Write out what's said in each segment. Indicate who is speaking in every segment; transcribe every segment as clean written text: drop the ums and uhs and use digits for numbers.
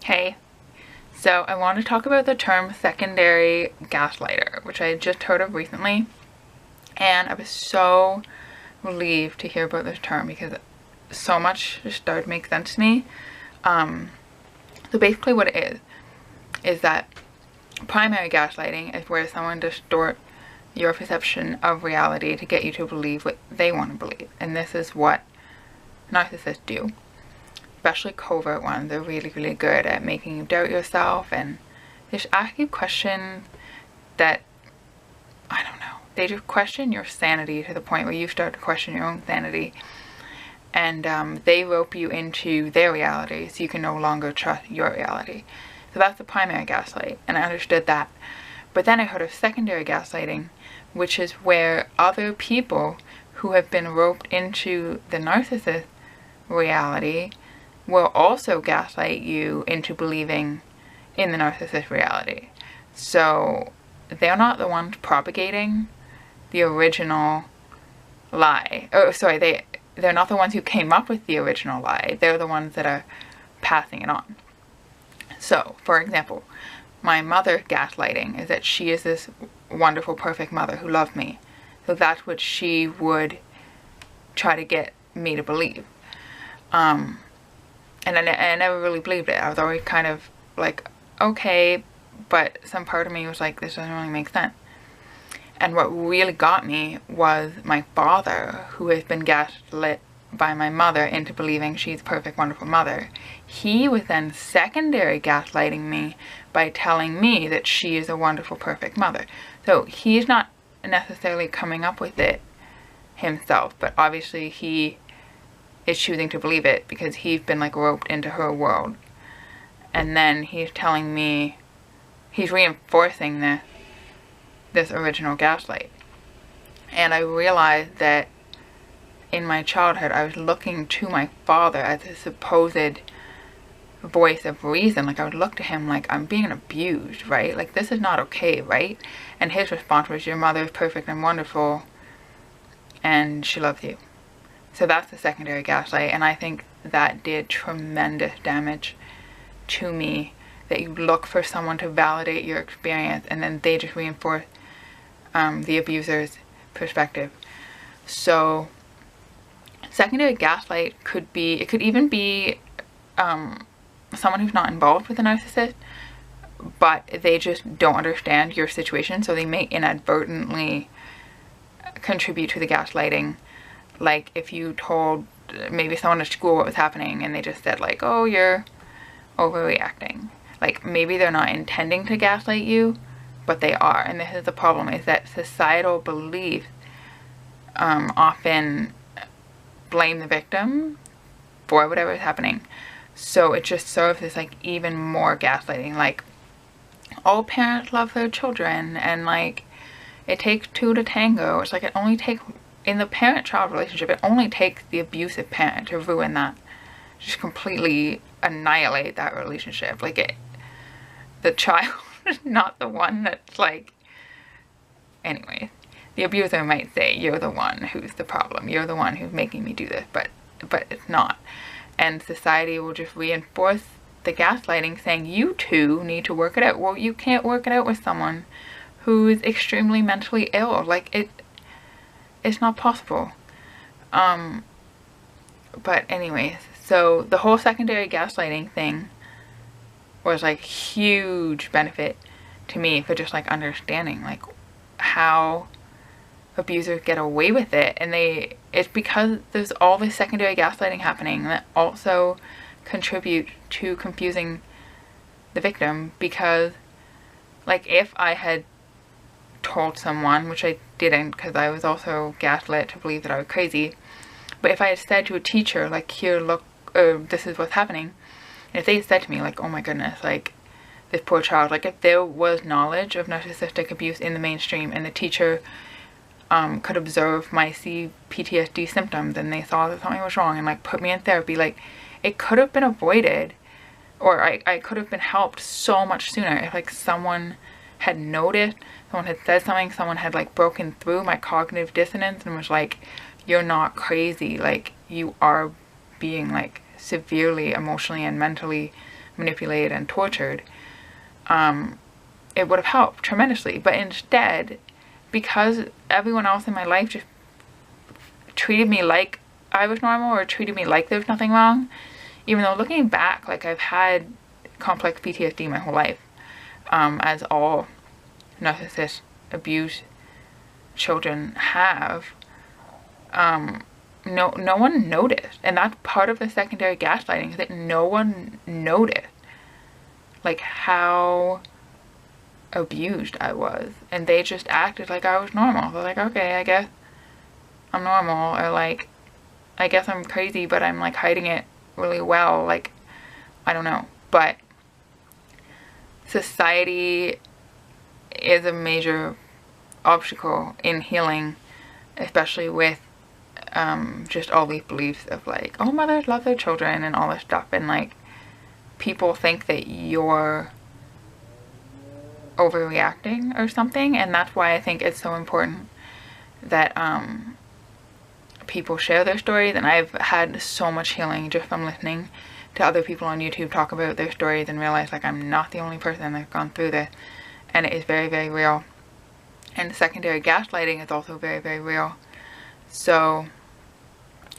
Speaker 1: Hey, so I want to talk about the term secondary gaslighter, which I just heard of recently, and I was so relieved to hear about this term because so much just started to make sense to me. So basically what it is that primary gaslighting is where someone distorts your perception of reality to get you to believe what they want to believe, and this is what narcissists do. Especially covert ones, they're really, really good at making you doubt yourself and just ask you questions that, I don't know, they just question your sanity to the point where you start to question your own sanity, and they rope you into their reality so you can no longer trust your reality. So that's the primary gaslight, and I understood that. But then I heard of secondary gaslighting, which is where other people who have been roped into the narcissist reality will also gaslight you into believing in the narcissist reality. So they're not the ones propagating the original lie. Oh, sorry, they're not the ones who came up with the original lie. They're the ones that are passing it on. So, for example, my mother gaslighting is that she is this wonderful, perfect mother who loved me. So that's what she would try to get me to believe. And I never really believed it. I was always kind of like, okay, but some part of me was like, this doesn't really make sense. And what really got me was my father, who has been gaslit by my mother into believing she's a perfect, wonderful mother. He was then secondary gaslighting me by telling me that she is a wonderful, perfect mother. So he's not necessarily coming up with it himself, but obviously he is choosing to believe it because he's been like roped into her world. And then he's telling me, he's reinforcing this original gaslight. And I realized that in my childhood I was looking to my father as a supposed voice of reason. Like I would look to him like, I'm being abused, right? Like this is not okay, right? And his response was, your mother is perfect and wonderful and she loves you. So that's the secondary gaslight, and I think that did tremendous damage to me, that you look for someone to validate your experience and then they just reinforce the abuser's perspective. So secondary gaslight could even be someone who's not involved with a narcissist, but they just don't understand your situation, so they may inadvertently contribute to the gaslighting. Like if you told maybe someone at school what was happening and they just said like, oh, you're overreacting. Like maybe they're not intending to gaslight you, but they are. And this is the problem, is that societal beliefs often blame the victim for whatever is happening. So it just serves as like even more gaslighting. Like all parents love their children and like it takes two to tango. It's like it only takes, in the parent-child relationship, it only takes the abusive parent to ruin that, just completely annihilate that relationship. Like the child is not the one that's like, anyway, the abuser might say, you're the one who's the problem, you're the one who's making me do this, but it's not. And society will just reinforce the gaslighting, saying you two need to work it out. Well, you can't work it out with someone who's extremely mentally ill. Like it's not possible. But anyways, so the whole secondary gaslighting thing was like huge benefit to me for just like understanding like how abusers get away with it. And it's because there's all this secondary gaslighting happening that also contribute to confusing the victim. Because like if I had told someone, which I didn't because I was also gaslit to believe that I was crazy, but if I had said to a teacher like, here, look, this is what's happening, and if they had said to me like, oh my goodness, like this poor child, like if there was knowledge of narcissistic abuse in the mainstream and the teacher could observe my PTSD symptoms and they saw that something was wrong and like put me in therapy, like it could have been avoided, or I could have been helped so much sooner if like someone had noticed, someone had said something, someone had like broken through my cognitive dissonance and was like, you're not crazy, like you are being like severely emotionally and mentally manipulated and tortured, it would have helped tremendously. But instead, because everyone else in my life just treated me like I was normal, or treated me like there was nothing wrong, even though looking back, like, I've had complex PTSD my whole life, as all narcissist abuse children have. No one noticed, and that's part of the secondary gaslighting, is that no one noticed, like, how abused I was, and they just acted like I was normal. They're like, okay, I guess I'm normal, or like, I guess I'm crazy, but I'm like hiding it really well, like, I don't know. But society is a major obstacle in healing, especially with just all these beliefs of like, oh, mothers love their children and all this stuff, and like, people think that you're overreacting or something. And that's why I think it's so important that people share their stories. And I've had so much healing just from listening to other people on YouTube talk about their stories, and realize like I'm not the only person that's gone through this, and it is very, very real. And secondary gaslighting is also very, very real. So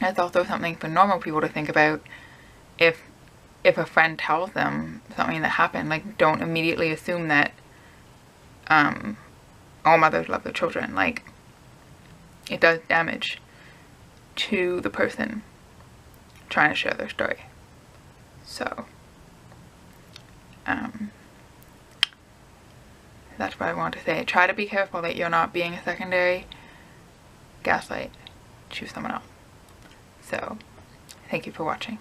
Speaker 1: it's also something for normal people to think about. If a friend tells them something that happened, like, don't immediately assume that all mothers love their children. Like, it does damage to the person trying to share their story. So that's what I want to say. Try to be careful that you're not being a secondary gaslight. Choose someone else. So thank you for watching.